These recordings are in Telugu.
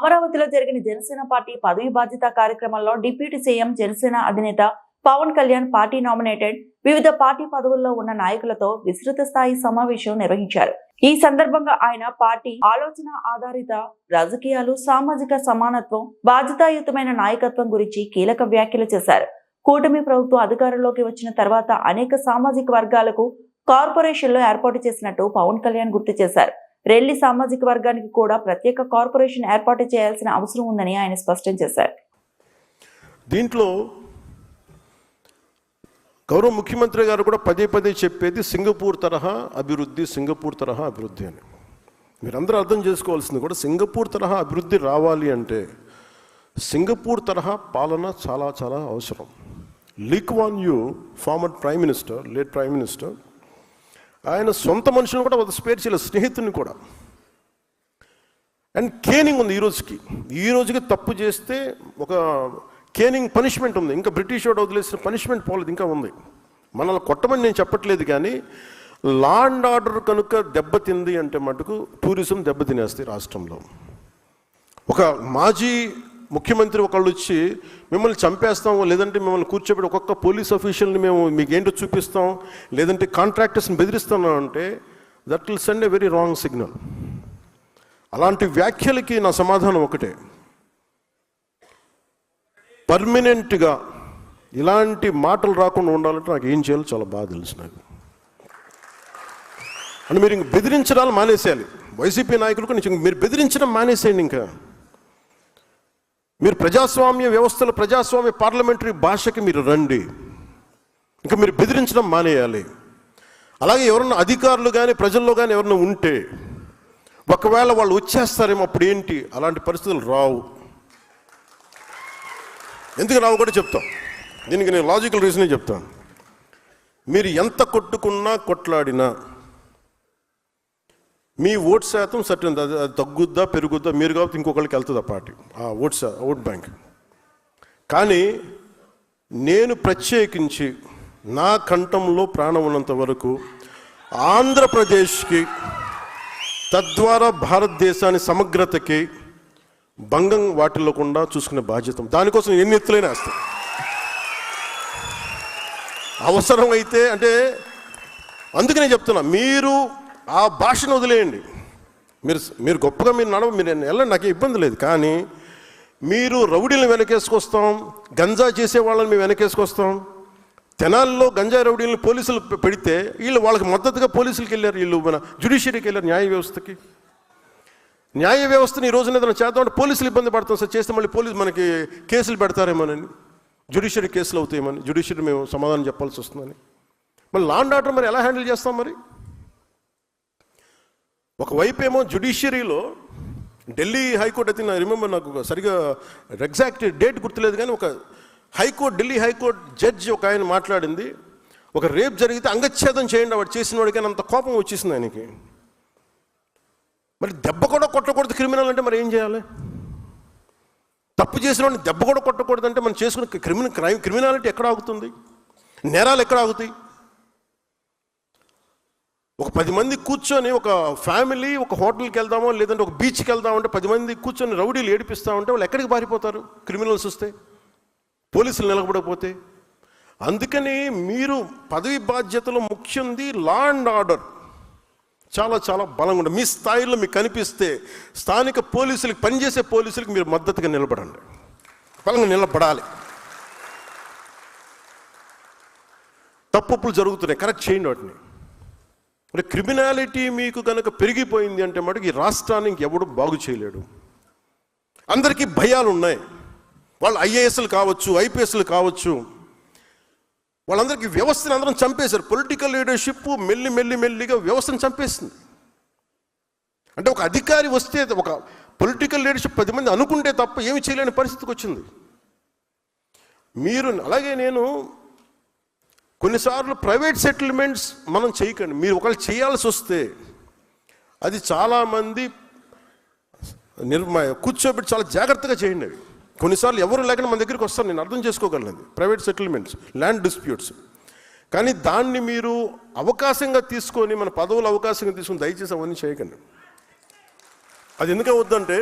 అమరావతిలో జరిగిన జనసేన పార్టీ పదవి బాధ్యత కార్యక్రమంలో డిప్యూటీ సీఎం జనసేన అధినేత పవన్ కళ్యాణ్ పార్టీ నామినేటెడ్ వివిధ పార్టీ పదవుల్లో ఉన్న నాయకులతో విస్తృత స్థాయి సమావేశం నిర్వహించారు. ఈ సందర్భంగా ఆయన పార్టీ ఆలోచన ఆధారిత రాజకీయాలు, సామాజిక సమానత్వం, బాధ్యతాయుతమైన నాయకత్వం గురించి కీలక వ్యాఖ్యలు చేశారు. కూటమి ప్రభుత్వం అధికారంలోకి వచ్చిన తర్వాత అనేక సామాజిక వర్గాలకు కార్పొరేషన్లు ఏర్పాటు చేసినట్టు పవన్ కళ్యాణ్ గుర్తు చేశారు. రెల్లి సామాజిక వర్గానికి కూడా ప్రత్యేక కార్పొరేషన్ ఏర్పాటు చేయాల్సిన అవసరం ఉందని ఆయన స్పష్టం చేశారు. దీంట్లో గౌరవ ముఖ్యమంత్రి గారు కూడా పదే చెప్పేది సింగపూర్ తరహా అభివృద్ధి అని. మీరందరూ అర్థం చేసుకోవాల్సింది కూడా సింగపూర్ తరహా అభివృద్ధి రావాలి అంటే సింగపూర్ తరహా పాలన చాలా చాలా అవసరం. Lee Kuan Yew, former prime minister, late prime minister, ఆయన సొంత మనుషులను కూడా స్పేర్ చేయలేదు, స్నేహితుని కూడా. అండ్ కేనింగ్ ఉంది ఈ రోజుకి తప్పు చేస్తే ఒక కేనింగ్ పనిష్మెంట్ ఉంది. ఇంకా బ్రిటిష్ వాడు వదిలేసిన పనిష్మెంట్ పోలేదు, ఇంకా ఉంది. మనల్ని కొట్టమని నేను చెప్పట్లేదు, కానీ లా అండ్ ఆర్డర్ కనుక దెబ్బతింది అంటే మటుకు టూరిజం దెబ్బతినేస్తాయి రాష్ట్రంలో. ఒక మాజీ ముఖ్యమంత్రి ఒకళ్ళు వచ్చి మిమ్మల్ని చంపేస్తాం, లేదంటే మిమ్మల్ని కూర్చోబెట్టి ఒక్కొక్క పోలీస్ ఆఫీషియల్ని మేము మీకేంటో చూపిస్తాం, లేదంటే కాంట్రాక్టర్స్ని బెదిరిస్తాం అంటే that will send a very wrong signal. అలాంటి వ్యాఖ్యలకి నా సమాధానం ఒకటే, పర్మనెంట్గా ఇలాంటి మాటలు రాకుండా ఉండాలంటే నాకు ఏం చేయాలో చాలా బాగా తెలుసు నాకు. అంటే మీరు ఇంక బెదిరించడాలు మానేసేయాలి. వైసీపీ నాయకులకు మీరు బెదిరించడం మానేసేయండి. ఇంకా మీరు ప్రజాస్వామ్య వ్యవస్థలో ప్రజాస్వామ్య పార్లమెంటరీ భాషకి మీరు రండి. ఇంకా మీరు బెదిరించడం మానేయాలి. అలాగే ఎవరన్నా అధికారులు కానీ ప్రజల్లో కానీ ఎవరన్నా ఉంటే ఒకవేళ వాళ్ళు వచ్చేస్తారేమో, అప్పుడు ఏంటి, అలాంటి పరిస్థితులు రావు. ఎందుకు రావు కూడా చెప్తాం. దీనికి నేను లాజికల్ రీజనే చెప్తాను. మీరు ఎంత కొట్టుకున్నా కొట్లాడినా మీ ఓట్ శాతం సర్టన్, అది తగ్గుద్దా పెరుగుద్దా మీరు కాబట్టి ఇంకొకరికి వెళ్తుంది ఆ పార్టీ, ఆ ఓట్ బ్యాంక్. కానీ నేను ప్రత్యేకించి నా కంఠంలో ప్రాణం ఉన్నంత వరకు ఆంధ్రప్రదేశ్కి, తద్వారా భారతదేశాన్ని సమగ్రతకి భంగం వాటిల్లకుండా చూసుకునే బాధ్యత. దానికోసం ఎన్ని ఎత్తులైనా వేస్తాం. అవసరం అయితే అంటే అందుకనే చెప్తున్నా, మీరు ఆ భాషను వదిలేయండి. మీరు గొప్పగా మీరు వెళ్ళండి, నాకే ఇబ్బంది లేదు. కానీ మీరు రౌడీలను వెనకేసుకొస్తాం, గంజా చేసే వాళ్ళని మేము వెనకేసుకొస్తాం. తెనాల్లో గంజా రౌడీలను పోలీసులు పెడితే వీళ్ళు వాళ్ళకి మద్దతుగా పోలీసులకు వెళ్ళారు, వీళ్ళు మన జ్యుడిషియరీకి వెళ్ళారు, న్యాయ వ్యవస్థకి. న్యాయ వ్యవస్థని ఈ రోజున ఏదైనా చేద్దామంటే పోలీసులు ఇబ్బంది పడతాం సార్, చేస్తే మళ్ళీ పోలీసు మనకి కేసులు పెడతారేమోనని, జ్యుడిషియరీ కేసులు అవుతాయేమని, జ్యుడిషియరీ మేము సమాధానం చెప్పాల్సి వస్తుందని. మళ్ళీ లా అండ్ ఆర్డర్ మరి ఎలా హ్యాండిల్ చేస్తాం? మరి ఒకవైపు ఏమో జ్యుడిషియరీలో ఢిల్లీ హైకోర్టు అయితే నాకు రిమెంబర్, నాకు సరిగా ఎగ్జాక్ట్ డేట్ గుర్తులేదు, కానీ ఒక ఢిల్లీ హైకోర్టు జడ్జి ఒక ఆయన మాట్లాడింది, ఒక రేప్ జరిగితే అంగచ్ఛేదం చేయండి వాడు చేసిన వాడికి, అంత కోపం వచ్చేసింది ఆయనకి. మరి దెబ్బ కూడా కొట్టకూడదు క్రిమినల్ అంటే మరి ఏం చేయాలి? తప్పు చేసిన వాడిని దెబ్బ కూడా కొట్టకూడదు అంటే మనం చేసుకున్న క్రిమినాలిటీ ఎక్కడ ఆగుతుంది? నేరాలు ఎక్కడ ఆగుతాయి? ఒక 10 మంది కూర్చొని, ఒక ఫ్యామిలీ ఒక హోటల్కి వెళ్దామో లేదంటే ఒక బీచ్కి వెళ్దామంటే 10 మంది కూర్చొని రౌడీలు ఏడిపిస్తామంటే వాళ్ళు ఎక్కడికి పారిపోతారు? క్రిమినల్స్ వస్తే, పోలీసులు నిలబడకపోతే. అందుకని మీరు పదవి బాధ్యతలో ముఖ్యంది లా అండ్ ఆర్డర్ చాలా చాలా బలంగా ఉంటుంది. మీ స్థాయిలో మీకు కనిపిస్తే స్థానిక పోలీసులకు, పనిచేసే పోలీసులకు మీరు మద్దతుగా నిలబడండి, బలంగా నిలబడాలి. తప్పులు జరుగుతున్నాయి, కరెక్ట్ చేయండి వాటిని. అంటే క్రిమినాలిటీ మీకు కనుక పెరిగిపోయింది అంటే మటుకు ఈ రాష్ట్రాన్ని ఇంకెవడు బాగు చేయలేడు. అందరికీ భయాలు ఉన్నాయి. వాళ్ళు ఐఏఎస్లు కావచ్చు, ఐపీఎస్లు కావచ్చు, వాళ్ళందరికీ వ్యవస్థను అందరం చంపేశారు. పొలిటికల్ లీడర్షిప్ మెల్లిగా వ్యవస్థను చంపేస్తుంది. అంటే ఒక అధికారి వస్తే, ఒక పొలిటికల్ లీడర్షిప్ 10 మంది అనుకుంటే తప్ప ఏమి చేయలేని పరిస్థితికి వచ్చింది. మీరు అలాగే నేను కొన్నిసార్లు ప్రైవేట్ సెటిల్మెంట్స్ మనం చేయకండి. మీరు ఒకళ్ళు చేయాల్సి వస్తే అది చాలామంది కూర్చోబెట్టి చాలా జాగ్రత్తగా చేయండి. అవి కొన్నిసార్లు ఎవరు లేకుండా మన దగ్గరికి వస్తారు, నేను అర్థం చేసుకోగలను. Private settlements, land disputes. కానీ దాన్ని మీరు అవకాశంగా తీసుకొని, మన పదవులు అవకాశంగా తీసుకొని దయచేసి అవన్నీ చేయకండి. అది ఎందుకు అవుద్దంటే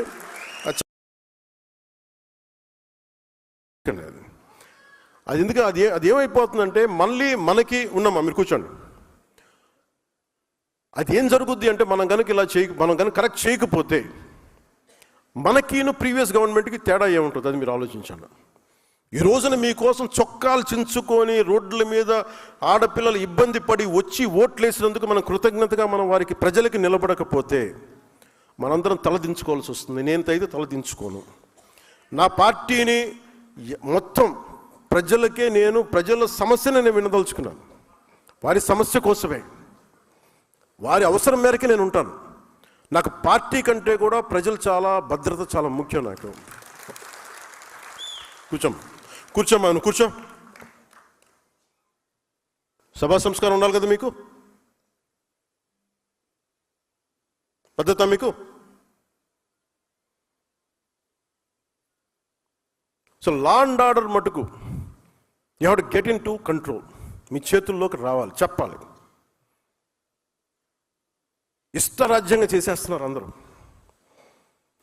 అది ఎందుకు అది ఏమైపోతుందంటే మళ్ళీ మనకి ఉన్నామా, మీరు కూర్చోండి, అది ఏం జరుగుద్ది అంటే మనం కనుక మనం కనుక కరెక్ట్ చేయకపోతే మనకిను ప్రీవియస్ గవర్నమెంట్కి తేడా ఏముంటుంది అది మీరు ఆలోచించండి. ఈ రోజున మీకోసం చొక్కాలు చించుకొని రోడ్ల మీద ఆడపిల్లలు ఇబ్బంది పడి వచ్చి ఓట్లేసినందుకు మనం కృతజ్ఞతగా మనం వారికి ప్రజలకి నిలబడకపోతే మనందరం తలదించుకోవాల్సి వస్తుంది. నేనైతే తలదించుకోను. నా పార్టీని మొత్తం ప్రజలకే ప్రజల సమస్యను నేను వినదలుచుకున్నాను. వారి సమస్య కోసమే, వారి అవసరం మేరకే నేను ఉంటాను. నాకు పార్టీ కంటే కూడా ప్రజలు భద్రత చాలా ముఖ్యం నాకు. కూర్చోమ్మా, నువ్వు కూర్చో. సభా సంస్కారం ఉండాలి కదా మీకు, పద్ధత మీకు. సో లా అండ్ ఆర్డర్ మటుకు you have to get into control. మీ చేతుల్లోకి రావాలి, చెప్పాలి. ఇష్టరాజ్యంగా చేసేస్తున్నారు అందరూ.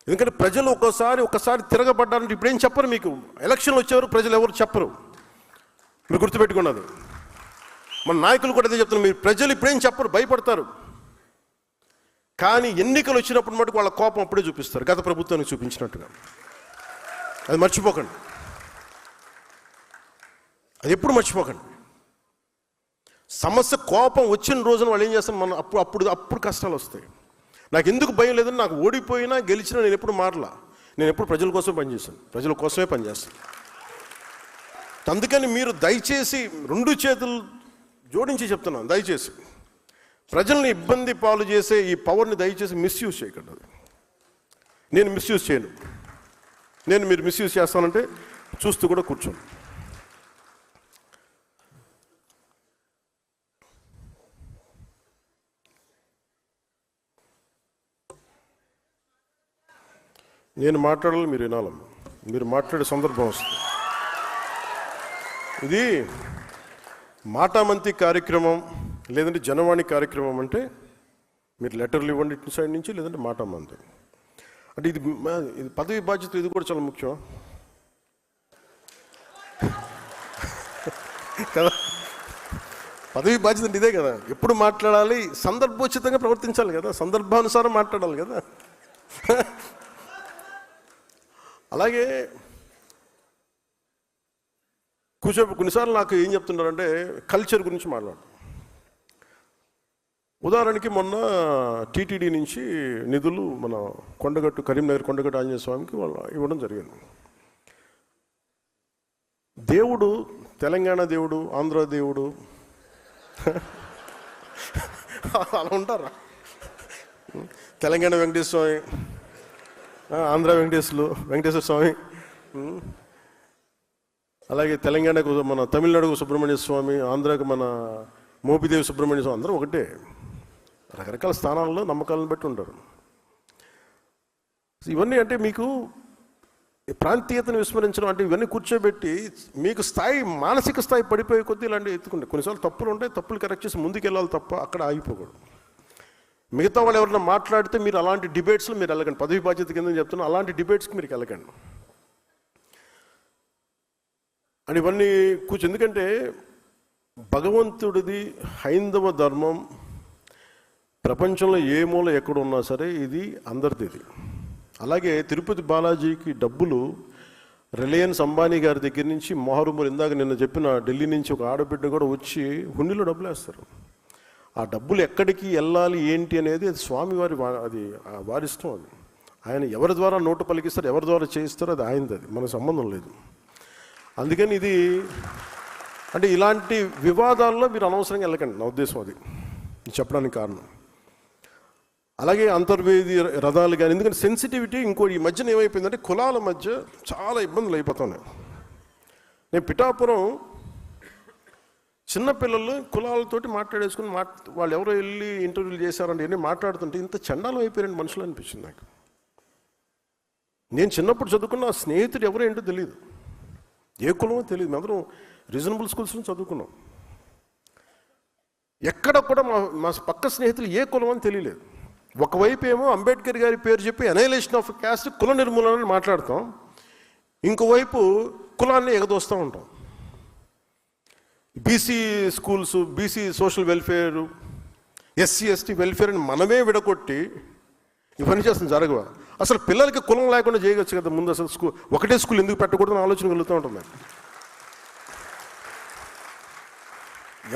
ఎందుకంటే ప్రజలు ఒకసారి తిరగబడ్డారంటే ఇప్పుడేం చెప్పరు మీకు. ఎలక్షన్లు వచ్చేవారు ప్రజలు ఎవరు చెప్పరు, మీరు గుర్తుపెట్టుకున్నది. మన నాయకులు కూడా అదే చెప్తున్నారు, మీరు ప్రజలు ఇప్పుడేం చెప్పరు, భయపడతారు. కానీ ఎన్నికలు వచ్చినప్పుడు మటుకు వాళ్ళ కోపం అప్పుడే చూపిస్తారు, గత ప్రభుత్వానికి చూపించినట్టుగా. అది మర్చిపోకండి, అది ఎప్పుడు మర్చిపోకండి. సమస్య కోపం వచ్చిన రోజున వాళ్ళు ఏం చేస్తారు, మనం అప్పుడు కష్టాలు వస్తాయి. నాకు ఎందుకు భయం లేదని, నాకు ఓడిపోయినా గెలిచినా నేను ఎప్పుడు మారలా. నేను ఎప్పుడు ప్రజల కోసం పనిచేస్తాను, ప్రజల కోసమే పనిచేస్తాను. అందుకని మీరు దయచేసి 2 చేతులు జోడించి చెప్తున్నాను, దయచేసి ప్రజల్ని ఇబ్బంది పాలు చేసే ఈ పవర్ని దయచేసి మిస్యూజ్ చేయకండి. నేను మిస్యూజ్ చేయను. మీరు మిస్యూజ్ చేస్తానంటే చూస్తూ కూడా కూర్చోండి. నేను మాట్లాడాలి, మీరు వినాలమ్మా. మీరు మాట్లాడే సందర్భం వస్తుంది. ఇది మాటామంతి కార్యక్రమం లేదంటే జనవాణి కార్యక్రమం అంటే మీరు లెటర్లు ఇవ్వండి ఇటు సైడ్ నుంచి, లేదంటే మాటామంతి అంటే ఇది పదవి బాధ్యత. ఇది కూడా చాలా ముఖ్యం కదా. పదవి బాధ్యత అంటే ఇదే కదా. ఎప్పుడు మాట్లాడాలి, సందర్భోచితంగా ప్రవర్తించాలి కదా, సందర్భానుసారం మాట్లాడాలి కదా. అలాగే కొన్నిసార్లు నాకు ఏం చెప్తున్నారంటే కల్చర్ గురించి మాట్లాడు. ఉదాహరణకి మొన్న టీటీడీ నుంచి నిధులు మన కరీంనగర్ కొండగట్టు ఆంజనేయ స్వామికి వాళ్ళు ఇవ్వడం జరిగింది. దేవుడు తెలంగాణ దేవుడు, ఆంధ్ర దేవుడు అలా ఉంటారా? తెలంగాణ వెంకటేశ్వర స్వామి, ఆంధ్ర వెంకటేశ్వర స్వామి, అలాగే తెలంగాణకు మన తమిళనాడుకు సుబ్రహ్మణ్య స్వామి, ఆంధ్రాకు మన మోపిదేవి సుబ్రహ్మణ్య స్వామి, అందరూ ఒకటే. రకరకాల స్థానాల్లో నమ్మకాలను బట్టి ఉంటారు. ఇవన్నీ అంటే మీకు ప్రాంతీయతను విస్మరించడం అంటే ఇవన్నీ కూర్చోబెట్టి మీకు మానసిక స్థాయి పడిపోయే కొద్దీ ఇలాంటివి ఎత్తుకుంటే కొన్నిసార్లు తప్పులు ఉంటాయి, తప్పులు కరెక్ట్ చేసి ముందుకు వెళ్ళాలి తప్ప అక్కడ ఆగిపోకూడదు. మిగతా వాళ్ళు ఎవరైనా మాట్లాడితే మీరు అలాంటి డిబేట్స్లో మీరు వెళ్ళకండి. పదవి బాధ్యత కింద చెప్తున్నా, అలాంటి డిబేట్స్కి మీరు వెళ్ళకండి. అని ఇవన్నీ ఎందుకంటే భగవంతుడిది హైందవ ధర్మం ప్రపంచంలో ఏ మూల ఎక్కడ ఉన్నా సరే ఇది అందరిది. అలాగే తిరుపతి బాలాజీకి డబ్బులు రిలయన్స్ అంబానీ గారి దగ్గర నుంచి మొహరుమూరు, ఇందాక నిన్న చెప్పిన ఢిల్లీ నుంచి ఒక ఆడబిడ్డ కూడా వచ్చి హుండీలో డబ్బులు వేస్తారు. ఆ డబ్బులు ఎక్కడికి వెళ్ళాలి ఏంటి అనేది అది స్వామివారి, అది వారి ఇష్టం. అది ఆయన ఎవరి ద్వారా నోటు పలికిస్తారు, ఎవరి ద్వారా చేయిస్తారో అది ఆయనది, అది మనకు సంబంధం లేదు. అందుకని ఇది అంటే ఇలాంటి వివాదాల్లో మీరు అనవసరంగా వెళ్ళకండి, నా ఉద్దేశం అది చెప్పడానికి కారణం. అలాగే అంతర్వేది రథాలు కానీ, ఎందుకంటే సెన్సిటివిటీ ఈ మధ్యన ఏమైపోయిందంటే కులాల మధ్య చాలా ఇబ్బందులు అయిపోతున్నాయి. నేను పిఠాపురం చిన్నపిల్లలు కులాలతోటి మాట్లాడేసుకుని వాళ్ళు ఎవరో వెళ్ళి ఇంటర్వ్యూలు చేశారంటే ఇవన్నీ మాట్లాడుతుంటే ఇంత చండాలం అయిపోయారండి మనుషులు అనిపించింది నాకు. నేను చిన్నప్పుడు చదువుకున్న స్నేహితుడు ఎవరో ఏంటో తెలియదు, ఏ కులమో తెలియదు. అందరం రీజనబుల్ స్కూల్స్ నుంచి చదువుకున్నాం. ఎక్కడ కూడా మా పక్క స్నేహితులు ఏ కులం అని తెలియలేదు. ఒకవైపు ఏమో అంబేద్కర్ గారి పేరు చెప్పి అనైలేషన్ ఆఫ్ క్యాస్ట్, కుల నిర్మూలన మాట్లాడతాం, ఇంకోవైపు కులాన్ని ఎగదోస్తూ ఉంటాం. BC schools, BC social welfare, SC ST welfare అని మనమే విడగొట్టి ఇవన్నీ చేస్తుంది జరగవా? అసలు పిల్లలకి కులం లేకుండా చేయవచ్చు కదా ముందు. అసలు ఒకటే స్కూల్ ఎందుకు పెట్టకూడదని ఆలోచన కలుగుతూ ఉంటుంది.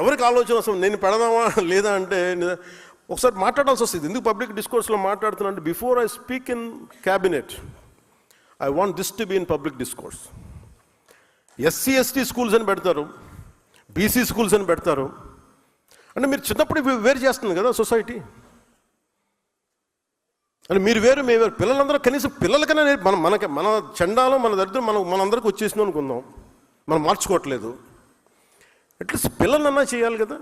ఎవరికి ఆలోచన అసలు నేను పెడదామా లేదా అంటే ఒకసారి మాట్లాడాల్సి వస్తుంది. ఎందుకు పబ్లిక్ డిస్కోర్స్లో మాట్లాడుతున్నా అంటే, before I speak in cabinet I want this to be in public discourse. SC ST schools అని పెడతారు, బీసీ స్కూల్స్ అని పెడతారు అంటే మీరు చిన్నప్పుడు వేరు చేస్తుంది కదా సొసైటీ. అంటే మీరు వేరు మేము వేరు. పిల్లలందరూ కనీసం పిల్లలకైనా మన చండాలం మన దరిద్రం మనందరికి వచ్చేసింది అనుకుందాం. మనం మార్చుకోవట్లేదు. అట్లీస్ట్ పిల్లలన్నా చేయాలి కదా.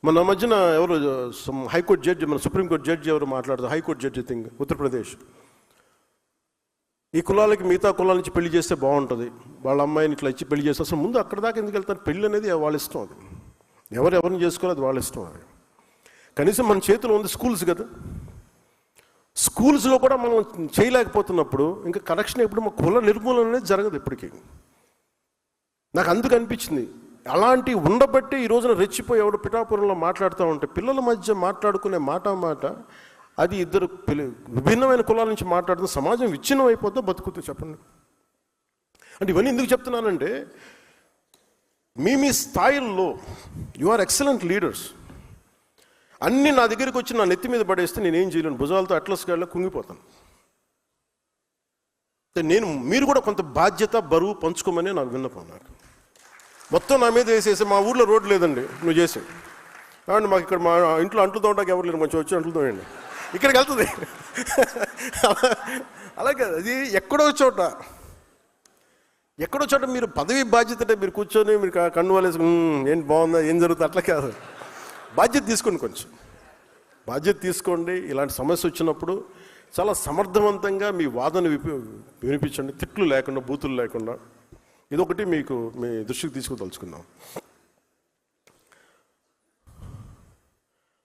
మన మధ్యన ఎవరు హైకోర్టు జడ్జి, మన సుప్రీంకోర్టు జడ్జి ఎవరు మాట్లాడతారు, హైకోర్టు జడ్జి థింక్ ఉత్తరప్రదేశ్, ఈ కులాలకి మిగతా కులాల నుంచి పెళ్లి చేస్తే బాగుంటుంది, వాళ్ళ అమ్మాయిని ఇట్లా ఇచ్చి పెళ్లి చేస్తే అసలు ముందు అక్కడ దాకా ఎందుకు వెళ్తారు? పెళ్ళి అనేది వాళ్ళ ఇష్టం. అది ఎవరిని చేసుకోవాలి, అది వాళ్ళ ఇష్టం. అది కనీసం మన చేతిలో ఉంది స్కూల్స్ కదా. స్కూల్స్లో కూడా మనం చేయలేకపోతున్నప్పుడు ఇంకా కరెక్షన్ ఎప్పుడు మా కుల నిర్మూలన అనేది జరగదు ఇప్పటికీ. నాకు అందుకు అనిపించింది, అలాంటి ఉండబట్టి ఈ రోజున రెచ్చిపోయి ఎవడు పిఠాపురంలో మాట్లాడుతూ ఉంటే పిల్లల మధ్య మాట్లాడుకునే మాట అది ఇద్దరు విభిన్నమైన కులాల నుంచి మాట్లాడుతున్న సమాజం విచ్ఛిన్నం అయిపోతే బతుకుతూ చెప్పండి. అంటే ఇవన్నీ ఎందుకు చెప్తున్నానంటే, మీ స్థాయిల్లో యు ఆర్ ఎక్సలెంట్ లీడర్స్. అన్నీ నా దగ్గరికి వచ్చి నా నెత్తి మీద పడేస్తే నేనేం చేయలేను, భుజాలతో అట్లస్ గాడిలో కుంగిపోతాను. మీరు కూడా కొంత బాధ్యత బరువు పంచుకోమని నాకు విన్నపం. నాకు మొత్తం నా మీద వేసేసి, మా ఊర్లో రోడ్డు లేదండి నువ్వు చేసి అండి, మాకు ఇక్కడ మా ఇంట్లో అంట్లు తోటానికి ఎవరు లేరు, కొంచెం వచ్చి అంట్లు తోయండి, ఇక్కడికి వెళ్తుంది. అలాగే అది ఎక్కడో చోట మీరు పదవి బాధ్యత అంటే మీరు కూర్చొని మీరు కన్ను వాళ్ళేసి ఏంటి బాగుందా ఏం జరుగుతుంది అట్లా కాదు. బాధ్యత తీసుకోండి, కొంచెం బాధ్యత తీసుకోండి. ఇలాంటి సమస్య వచ్చినప్పుడు చాలా సమర్థవంతంగా మీ వాదన వినిపించండి, తిట్లు లేకుండా, బూతులు లేకుండా. ఇదొకటి మీకు మీ దృష్టికి తీసుకుదలుచుకుందాం.